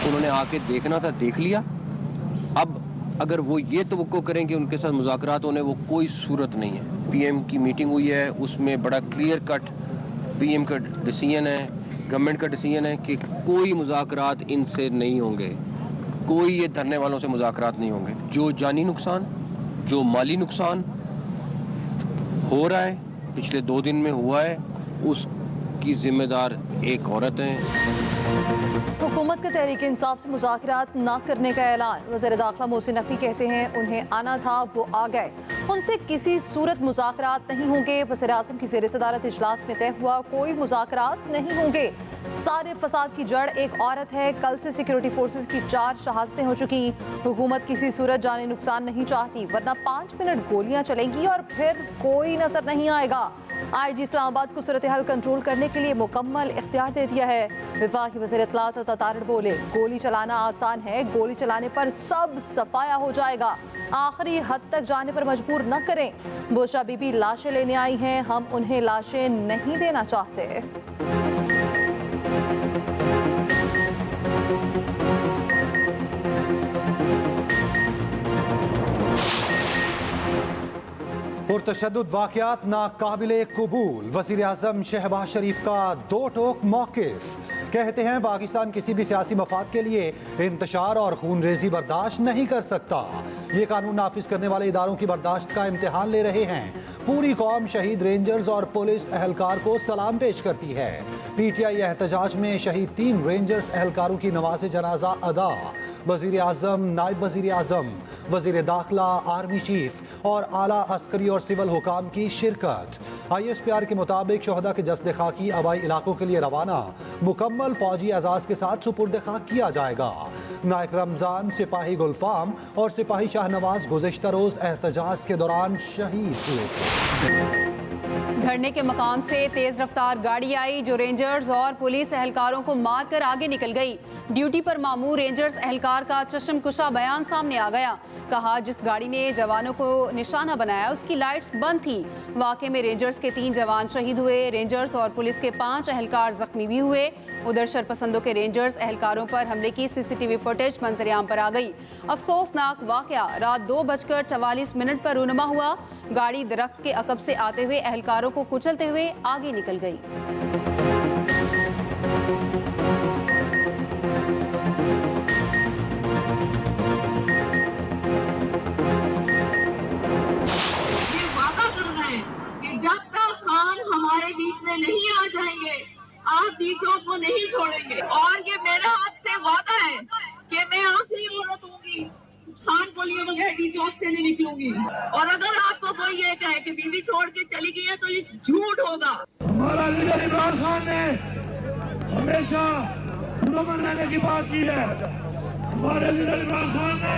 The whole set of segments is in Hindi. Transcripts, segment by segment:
उन्होंने आके देखना था, देख लिया। अब अगर वो ये तवक्को करें कि उनके साथ मुज़ाकरात होने, वो कोई सूरत नहीं है। पीएम की मीटिंग हुई है, उसमें बड़ा क्लियर कट पीएम का डिसीजन है, गवर्नमेंट का डिसीजन है कि कोई मुज़ाकरात इनसे नहीं होंगे, कोई ये धरने वालों से मुज़ाकरात नहीं होंगे। जो जानी नुकसान, जो माली नुकसान हो रहा है, पिछले 2 दिन में हुआ है, उसकी जिम्मेदार एक औरत है। हुकूमत का तहरीक इंसाफ से मुज़ाकरात न करने का ऐलान। वज़ीर दाखिला मोहसिन नकवी कहते हैं उन्हें आना था, वो आ गए, उनसे किसी सूरत मुज़ाकरात नहीं होंगे। वज़ीर आज़म की ज़ेर सदारत इजलास में तय हुआ, कोई मुज़ाकरात नहीं होंगे। सारे फसाद की जड़ एक औरत है। कल से सिक्योरिटी फोर्सेस की 4 शहादतें हो चुकी। हुकूमत किसी सूरत जाने नुकसान नहीं चाहती, वरना 5 मिनट गोलियां चलेंगी और फिर कोई नजर नहीं आएगा। IG इस्लामाबाद को सूरत हाल कंट्रोल करने के लिए मुकम्मल इख्तियार दे दिया है। वफाकी वज़ीर इत्तलात तारिड़ बोले, गोली चलाना आसान है, गोली चलाने पर सब सफाया हो जाएगा। आखिरी हद तक जाने पर मजबूर न करें। बुशरा बीबी लाशें लेने आई हैं, हम उन्हें लाशें नहीं देना चाहते। पुरतशद्दुद वाक़यात नाकाबिले कबूल। वज़ीर आज़म शहबाज शरीफ का 2 टोक मौक़िफ़। कहते हैं पाकिस्तान किसी भी सियासी मफाद के लिए इंतशार और खून रेजी बर्दाश्त नहीं कर सकता। ये कानून नाफिज करने वाले इदारों की बर्दाश्त का इम्तिहान ले रहे हैं। पूरी कौम शहीद रेंजर्स और पुलिस एहलकार को सलाम पेश करती है। PTI एहतजाज में शहीद 3 रेंजर्स एहलकारों की नमाज़े जनाजा अदा। वज़ीर आज़म, नायब वज़ीर आज़म, वज़ीर दाखिला, आर्मी चीफ और आला अस्करी और सिविल हुकाम की शिरकत। ISPR के मुताबिक शोहदा के जस्द खाकी आबाई इलाकों के लिए रवाना, मुकम्मल फौजी एजाज के साथ सुपुर्द खाक किया जाएगा। नायक रमजान, सिपाही गुलफाम और सिपाही शाहनवाज गुज़िश्ता रोज एहतजाज के दौरान शहीद हुए थे। धरने के मकाम से तेज रफ्तार गाड़ी आई जो रेंजर्स और पुलिस एहलकारों को मारकर आगे निकल गई। ड्यूटी पर मामूर रेंजर्स एहलकार का चश्मकुशा बयान सामने आ गया। कहा, जिस गाड़ी ने जवानों को निशाना बनाया उसकी लाइट्स बंद थी। वाक़े में रेंजर्स के 3 जवान शहीद हुए। रेंजर्स और पुलिस के 5 एहलकार जख्मी भी हुए। उधर शरपसंदों के रेंजर्स एहलकारों पर हमले की CCTV फुटेज मंजर-ए-आम पर आ गई। अफसोसनाक वाक़या रात 2:44 पर रूनुमा हुआ। गाड़ी दरख्त के अकब से आते हुए एहलकारों को कुचलते हुए आगे निकल गई। जब तक खान हमारे बीच में नहीं आ जाएंगे, आप डीचों को नहीं छोड़ेंगे। और ये मेरा आपसे वादा है कि मैं आखिरी औरत होंगी खान को लिए बगैर डीचौक से नहीं निकलूंगी। और अगर आपको कोई ये कहे कि बीवी छोड़ के चली गई है तो ये झूठ होगा। हमारा लीडर इमरान खान ने हमेशा पुरअमन रहने की बात की है। हमारे लीडर इमरान खान ने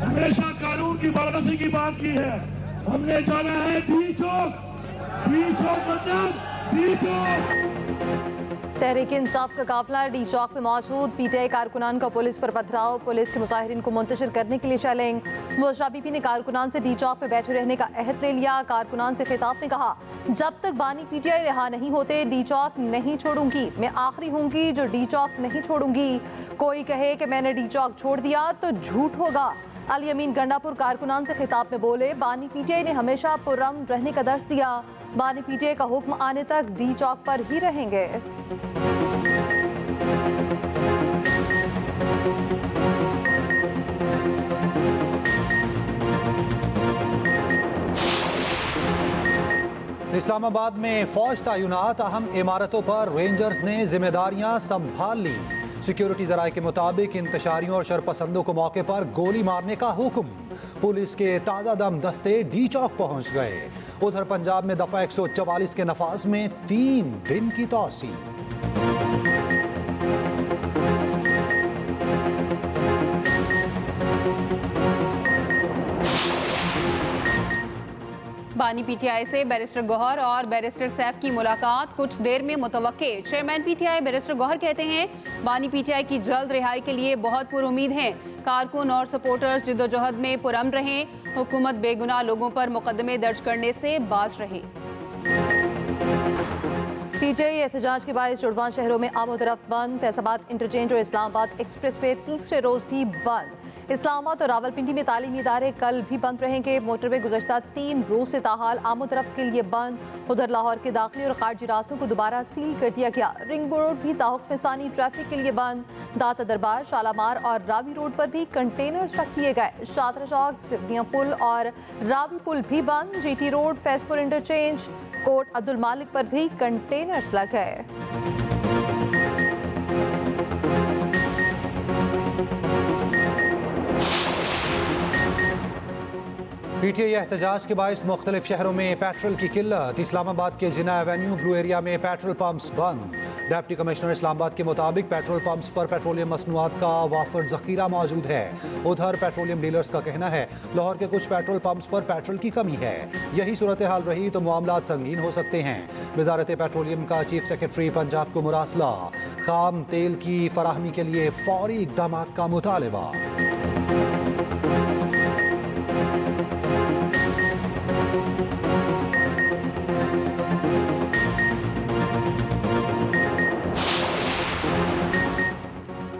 हमेशा कानून की पाबंदी की बात की है। हमने जाना है डी चौक मतलब डी चौक। तहरीक इंसाफ का काफिला डी चौक में मौजूद। PTI कारकुनान का पुलिस पर पथराव, पुलिस के मुजाहिरीन को मुंतशिर करने के लिए चैलेंज। बुशरा बीबी ने कारकुनान से डी चौक में बैठे रहने का अहद ले लिया। कारकुनान से खिताब में कहा, जब तक बानी PTI रिहा नहीं होते डी चौक नहीं छोड़ूंगी। मैं आखिरी होंगी जो डी चौक नहीं छोड़ूंगी। कोई कहे कि मैंने डी चौक छोड़ दिया तो झूठ होगा। अली अमीन गंडापुर कारकुनान से खिताब में बोले, बानी PTI ने हमेशा पुरअमन रहने का दर्स दिया। बानी PTI का हुक्म आने तक डी चौक पर ही रहेंगे। इस्लामाबाद में फौज तैनात, अहम इमारतों पर रेंजर्स ने जिम्मेदारियां संभाल ली। सिक्योरिटी जराये के मुताबिक इंतशारियों और शरपसंदों को मौके पर गोली मारने का हुक्म। पुलिस के ताज़ा दम दस्ते डी चौक पहुंच गए। उधर पंजाब में दफा 144 के नफाज में 3 दिन की तौसी। बानी PTI से बैरिस्टर गौहर और बैरिस्टर सैफ की मुलाकात कुछ देर में मुतवक्के। चेयरमैन PTI बैरिस्टर गौहर कहते हैं, बानी PTI की जल्द रिहाई के लिए बहुत पुरुमीद हैं। कारकुन और सपोर्टर्स जिद्दोजहद में पुरअमन रहें। हुकूमत बेगुनाह लोगों पर मुकदमे दर्ज करने से बाज रहे। पीटीआई एहतजाज के बायस जुड़वां शहरों में आमोदरफ्त बंद। फैसलाबाद इंटरचेंज और इस्लामाबाद एक्सप्रेस पे तीसरे रोज भी बंद। इस्लामाबाद और रावलपिंडी में तालीमी इदारे कल भी बंद रहेंगे। मोटरवे गुज़श्ता 3 रोज से ताहाल आमोदरफ्त के लिए बंद। उधर लाहौर के दाखिली और खारजी रास्तों को दोबारा सील कर दिया गया। रिंग रोड भी ताहुक्म सानी ट्रैफिक के लिए बंद। दाता दरबार, शालामार और रावी रोड पर भी कंटेनर्स रख दिए गए। शादरा चौक, सिरनिया पुल और रावी पुल भी बंद। GT road, Faizpur interchange, Kot Abdul Malik पर भी कंटेनर्स लग गए। पीटीआई एहतजाज के बायस मुख्तलिफ शहरों में पेट्रोल की किल्लत। इस्लामाबाद के जिना एवेन्यू ब्लू एरिया में पेट्रोल पंप्स बंद। डिप्टी कमिश्नर इस्लामाबाद के मुताबिक पेट्रोल पंप्स पर पेट्रोलियम मसनूआत का वाफर जखीरा मौजूद है। उधर पेट्रोलियम डीलर्स का कहना है लाहौर के कुछ पेट्रोल पंप्स पर पेट्रोल की कमी है। यही सूरत हाल रही तो मामलात संगीन हो सकते हैं। वजारत पेट्रोलियम का चीफ सेक्रेटरी पंजाब को मुरासला। खाम तेल की फराहमी के लिए फौरी इकदाम का मुतालबा।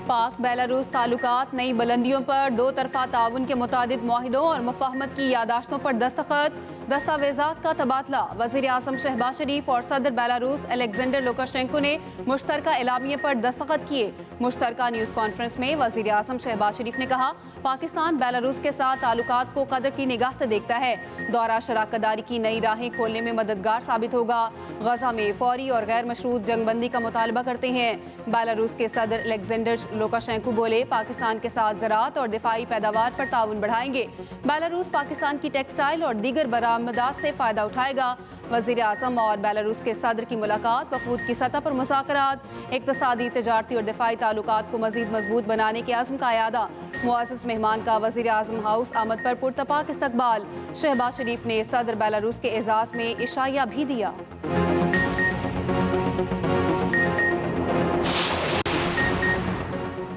पाक बेलारूस ताल्लुकात नई बुलंदियों पर 2 तरफा ताउन के मुतादिद मुआहिदों और मुफाहमत की यादाश्तों पर दस्तखत। दस्तावेजात का तबादला। वज़ीर आज़म शहबाज शरीफ और सदर बेलारूस अलेक्जेंडर लुकाशेंको ने मुश्तरका एलामिये पर दस्तखत किए। मुश्तरका न्यूज़ कॉन्फ्रेंस में वज़ीर आज़म शहबाज शरीफ ने कहा, पाकिस्तान बेलारूस के साथ ताल्लुकात को कदर की निगाह से देखता है। दौरा शराकतदारी की नई राहें खोलने में मददगार साबित होगा। गजा में फौरी और गैर मशरूत जंगबंदी का मुतालबा करते हैं। बेलारूस के सदर अलेक्जेंडर लुकाशेंको बोले, पाकिस्तान के साथ ज़राअत और दिफाई पैदावार पर ताउन बढ़ाएंगे। बेलारूस पाकिस्तान की टेक्सटाइल और दीगर बरामदात से फ़ायदा उठाएगा। वज़ीर आज़म और बेलारूस के सदर की मुलाकात वफूद की सतह पर मुज़ाकरात, इक़्तिसादी, तिजारती और दिफाई ताल्लुकात को मज़ीद मजबूत बनाने के आज़म का यादा। मुअज़्ज़ज़ मेहमान का वज़ीर आज़म हाउस आमद पर पुरतपाक इस्तकबाल। शहबाज शरीफ ने सदर बेलारूस के एजाज़ में इशाया भी दिया।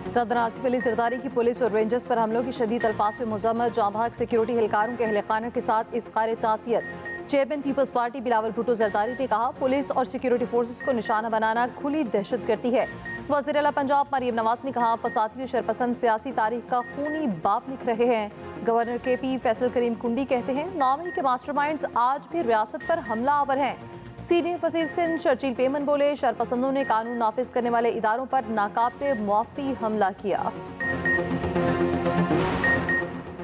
सदर आसिफ अली ज़रदारी की पुलिस और रेंजर्स पर हमलों की शदीद अल्फाज में मजम्मत। जांबाग सिक्योरिटी एहलकारों के अहल खाना के साथ इज़हार तासियत। Chairman peoples party Bilawal Bhutto Zardari ने कहा, पुलिस और सिक्योरिटी फोर्सेस को निशाना बनाना खुली दहशत गर्दी है। वज़ीर आला पंजाब मरियम नवाज ने कहा, फसादी और शरपसंद सियासी तारीख का खूनी बाप लिख रहे हैं। गवर्नर KP फैसल करीम कुंडी कहते हैं, नामी के मास्टरमाइंड्स आज भी रियासत पर हमला आवर हैं। सीनियर वज़ीर सिंध शर्जील पेमन बोले, शरपसंदों ने कानून नाफिज करने वाले इदारों पर नाकाबिले मुआफ़ी हमला किया।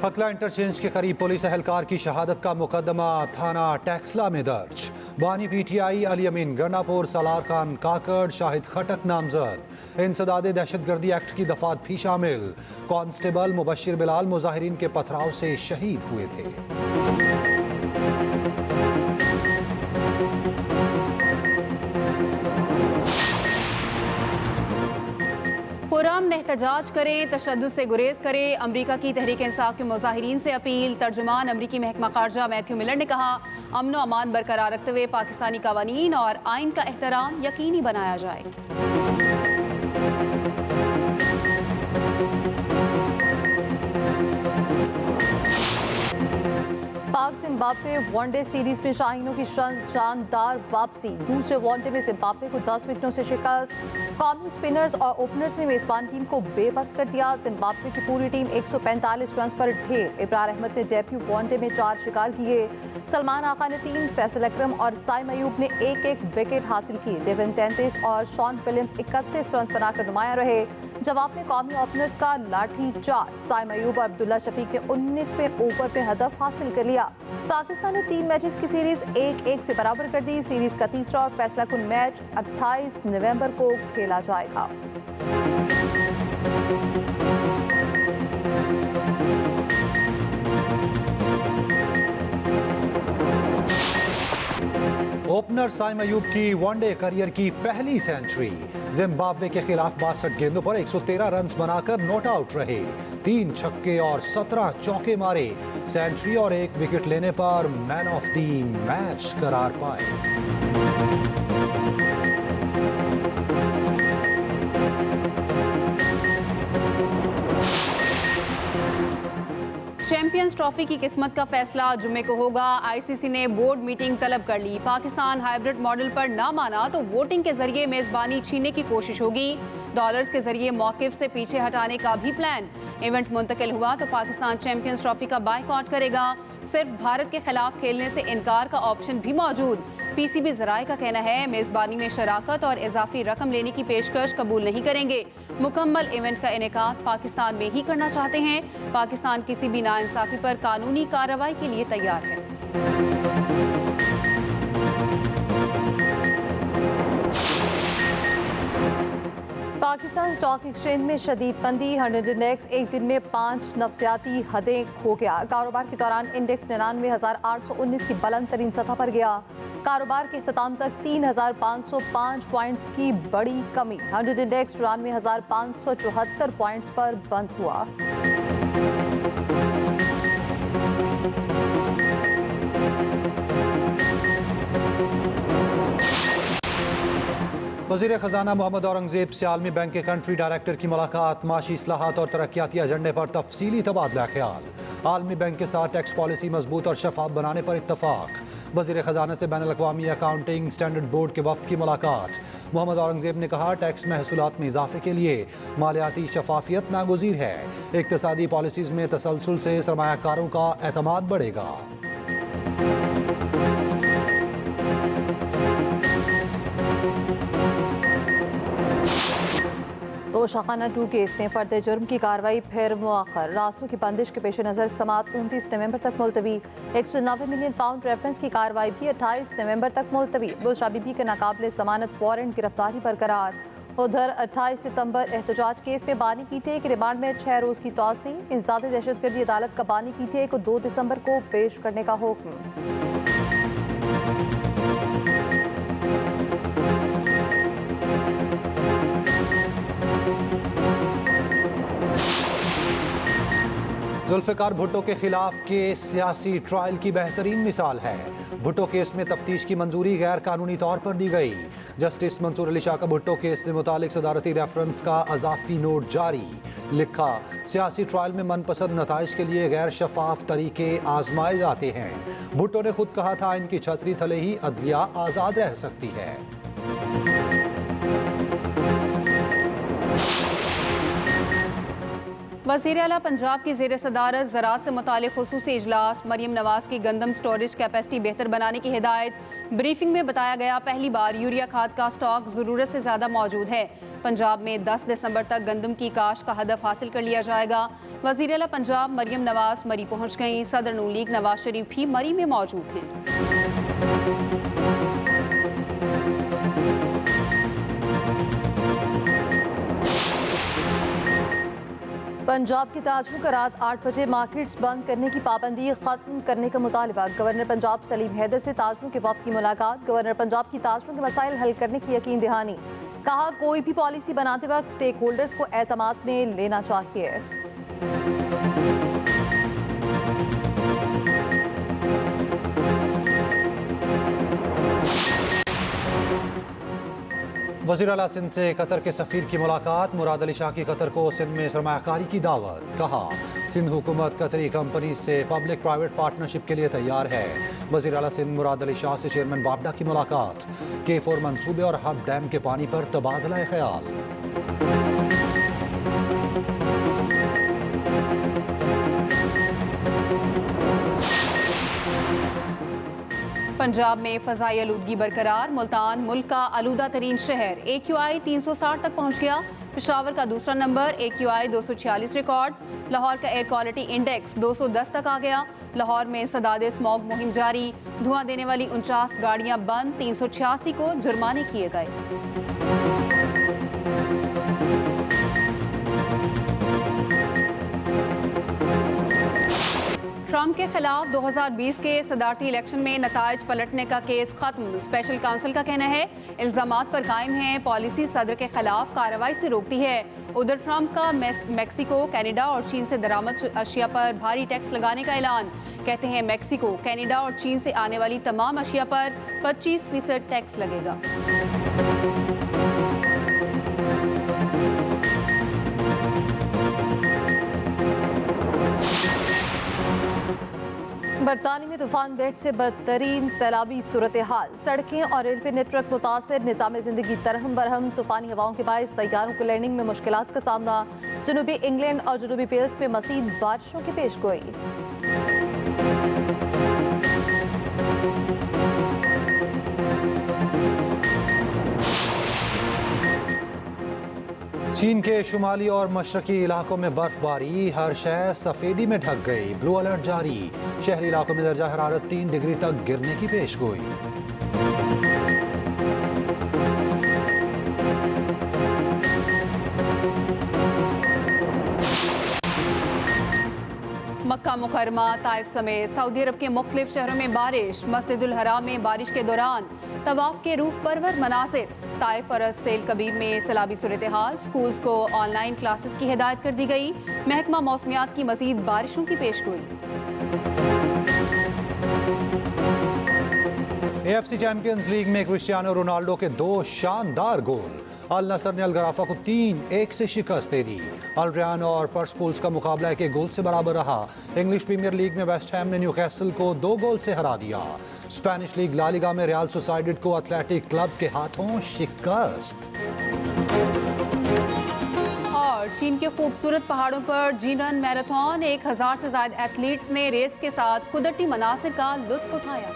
हकला इंटरचेंज के करीब पुलिस एहलकार की शहादत का मुकदमा थाना टैक्सला में दर्ज। बानी PTI अली अमीन गन्नापुर, सलार खान काकड़, शाहिद खटक नामजद। इंसदाद दहशतगर्दी एक्ट की दफात भी शामिल। कांस्टेबल मुबशिर बिलाल मुजाहिरीन के पथराव से शहीद हुए थे। पुरअमन एहतजाज करें, तशद्दुद से गुरेज करें। अमरीका की तहरीक इंसाफ के मुजाहिरीन से अपील। तर्जुमान अमरीकी महकमा खारजा मैथ्यू मिलर ने कहा, अमन व अमान बरकरार रखते हुए पाकिस्तानी कवानीन और आइन का एहतराम यकीनी बनाया जाए। पाक जिम्बाब्वे वनडे सीरीज में शाहीनों की शानदार वापसी। दूसरे वनडे में जिम्बाब्वे को 10 विकेटों से शिकस्त। कौमी स्पिनर्स और ओपनर्स ने मेजबान टीम को बेबस कर दिया। जिम्बाब्वे की पूरी टीम 145 रन पर ढेर। इब्रार अहमद ने डेब्यू वनडे में 4 शिकार किए। सलमान आका ने 3, फैसल अकरम और साइम अयूब ने 1-1 विकेट हासिल किए। डेविन 33 और शॉन विलियम्स 31 रन बनाकर नुमाया रहे। जवाब में कौमी ओपनर्स का लाठी चार्ज। साइम अयूब और अब्दुल्ला शफीक ने 19वें ओवर पे हदफ हासिल कर लिया। पाकिस्तान ने 3 मैचेस की सीरीज 1-1 से बराबर कर दी। सीरीज का तीसरा और फैसला कुन मैच 28 नवंबर को खेला जाएगा। ओपनर साइम अयूब की वनडे करियर की पहली सेंचुरी। जिम्बाब्वे के खिलाफ 62 गेंदों पर 113 रन बनाकर नॉट आउट रहे। 3 छक्के और 17 चौके मारे। सेंचुरी और 1 विकेट लेने पर मैन ऑफ द मैच करार पाए। चैंपियंस ट्रॉफी की किस्मत का फैसला जुम्मे को होगा। आईसीसी ने बोर्ड मीटिंग तलब कर ली। पाकिस्तान हाइब्रिड मॉडल पर ना माना तो वोटिंग के जरिए मेजबानी छीनने की कोशिश होगी। डॉलर्स के जरिए मौकिफ से पीछे हटाने का भी प्लान। इवेंट मुंतकिल हुआ तो पाकिस्तान चैंपियंस ट्रॉफी का बायकॉट करेगा। सिर्फ भारत के खिलाफ खेलने से इनकार का ऑप्शन भी मौजूद। पीसीबी जराए का कहना है मेजबानी में शराकत और इजाफी रकम लेने की पेशकश कबूल नहीं करेंगे। मुकम्मल इवेंट का इनेकाद पाकिस्तान में ही करना चाहते हैं। पाकिस्तान किसी भी नाइंसाफी पर कानूनी कार्रवाई के लिए तैयार है। पाकिस्तान स्टॉक एक्सचेंज में शदीद मंदी। 100 इंडेक्स एक दिन में 5 नफसियाती हदें खो गया। कारोबार के दौरान इंडेक्स 99,819 की बुलंद तरीन सतह पर गया। कारोबार के इख्तिताम तक 3,505 पॉइंट्स की बड़ी कमी। 100 इंडेक्स 94,574 पॉइंट्स पर बंद हुआ। वज़ीर ख़जाना मोहम्मद औरंगज़ेब से आलमी बैंक के कंट्री डायरेक्टर की मुलाकात। माशी इस्लाहात और तरक्याती एजेंडे पर तफसीली तबादला ख्याल। आलमी बैंक के साथ टैक्स पॉलिसी मजबूत और शफाफ बनाने पर इत्तफाक। वज़ीर ख़जाना से बैनुल अक़वामी अकाउंटिंग स्टैंडर्ड बोर्ड के वफ़द की मुलाकात। मोहम्मद औरंगज़ेब ने कहा टैक्स महसूलात में इजाफे के लिए मालियाती शफाफियत नागुज़ीर है। इक़्तिसादी पॉलिसीज़ में तसलसल से सरमायाकारों का एतमाद बढ़ेगा। तोशाखाना 2 केस में फर्द जुर्म की कार्रवाई फिर मुअख्खर। रास्तों की बंदिश के पेश नज़र समात 29 नवंबर तक मुलतवी। 190 मिलियन पाउंड रेफरेंस की कार्रवाई भी 28 नवंबर तक मुलतवी। बुशरा बीबी के नाकाबिले ज़मानत वारंट गिरफ्तारी बरकरार। उधर 28 सितंबर एहतजाज केस में बानी पीटीआई के रिमांड में 6 रोज़ की तौसी। इंसदाद दहशतगर्दी अदालत का बानी पीटीआई को 2 दिसंबर को पेश करने का हुक्म। जुल्फ़िकार भुट्टो के खिलाफ केस सियासी ट्रायल की बेहतरीन मिसाल है। भुट्टो केस में तफ्तीश की मंजूरी गैर कानूनी तौर पर दी गई। जस्टिस मंसूर अली शाह का भुट्टो केस से मुतालिक सदारती रेफरेंस का अजाफी नोट जारी। लिखा सियासी ट्रायल में मनपसंद नताइज के लिए गैर शफाफ तरीके आजमाए जाते हैं। भुट्टो ने खुद कहा था इनकी छतरी तले ही अदलिया आज़ाद रह सकती है। वज़ीर आला पंजाब की ज़ेर सदारत ज़राअत से मुतालिक खुसूसी इजलास। मरियम नवाज की गंदम स्टोरेज कैपेसिटी बेहतर बनाने की हिदायत। ब्रीफिंग में बताया गया पहली बार यूरिया खाद का स्टॉक ज़रूरत से ज़्यादा मौजूद है। पंजाब में 10 दिसंबर तक गंदम की काश्त का हदफ हासिल कर लिया जाएगा। वज़ीर आला पंजाब मरियम नवाज मरी पहुँच गईं। सदर नून लीग नवाज शरीफ भी मरी में मौजूद हैं। पंजाब की ताजरों का रात 8 बजे मार्केट्स बंद करने की पाबंदी खत्म करने का मुतालबा। गवर्नर पंजाब सलीम हैदर से ताजरों के वफ्द की मुलाकात। गवर्नर पंजाब की ताजरों के मसाइल हल करने की यकीन दहानी। कहा कोई भी पॉलिसी बनाते वक्त स्टेक होल्डर्स को एतमाद में लेना चाहिए। वज़ीर आला सिंध से कतर के सफ़ीर की मुलाकात। मुराद अली शाह की कतर को सिंध में सरमायाकारी की दावत। कहा सिंध हुकूमत कतरी कंपनी से पब्लिक प्राइवेट पार्टनरशिप के लिए तैयार है। वज़ीर आला सिंध मुराद अली शाह से चेयरमैन वापडा की मुलाकात। K4 मंसूबे और हब डैम के पानी पर तबादला ख्याल। पंजाब में फ़ज़ाई आलूदगी बरकरार। मुल्तान मुल्क का आलूदा तरीन शहर। AQI 360 तक पहुँच गया। पेशावर का दूसरा नंबर AQI 246 रिकॉर्ड। लाहौर का एयर क्वालिटी इंडेक्स 210 तक आ गया। लाहौर में सदादे स्मॉग मुहिम जारी। धुआं देने वाली 49 गाड़ियाँ बंद। 386 को जुर्माने किए गए। ट्रंप के खिलाफ 2020 के सदारती इलेक्शन में नताइज पलटने का केस खत्म। स्पेशल काउंसिल का कहना है इल्जामात पर कायम है। पॉलिसी सदर के खिलाफ कार्रवाई से रोकती है। उधर ट्रंप का मैक्सिको, कनाडा और चीन से दरामद अशिया पर भारी टैक्स लगाने का ऐलान। कहते हैं मैक्सिको, कनाडा और चीन से आने वाली तमाम अशिया पर 25% टैक्स लगेगा। बरतानी में तूफान बेट से बदतरीन सैलाबी सूरत हाल, सड़कें और रेलवे नेटवर्क मुतासर, निज़ाम जिंदगी तरहम बरहम। तूफानी हवाओं के बायस तैयारों को लैंडिंग में मुश्किलात का सामना। जनूबी इंग्लैंड और जनूबी वेल्स में मज़ीद बारिशों की पेशगोई। चीन के शुमाली और मशरकी इलाकों में बर्फबारी, हर शहर सफेदी में ढक गई। ब्लू अलर्ट जारी, शहरी इलाकों में दर्जा हरारत 3 डिग्री तक गिरने की पेशगोई। मक्का मुकरमा, ताइफ समेत सऊदी अरब के मुख्तलिफ शहरों में बारिश। मस्जिदुल हराम में बारिश के दौरान तवाफ के रूह परवर मनासिर। ताइफ और सेल कबीर में सैलाबी सूरत हाल, स्कूल्स को ऑनलाइन क्लासेस की हिदायत कर दी गई। महकमा मौसमियात की मजीद बारिशों की पेशगोई। AFC चैंपियंस लीग में क्रिस्टियानो रोनाल्डो के 2 शानदार गोल। अल नसर ने अल गराफा को 3-1 से शिकस्त दे दी। अल रयान और पर्सपूल्स का मुकाबला 1 गोल से बराबर रहा। इंग्लिश प्रीमियर लीग में वेस्ट हैम ने न्यूकैसल को 2 गोल से हरा दिया। स्पेनिश लीग ला लीगा में रियल सोसाइडेड को एथलेटिक क्लब के हाथों शिकस्त। और चीन के खूबसूरत पहाड़ों पर जीनरन मैराथन, 1000 से ज्यादा एथलीट्स ने रेस के साथ कुदरती मनासिर का लुत्फ उठाया।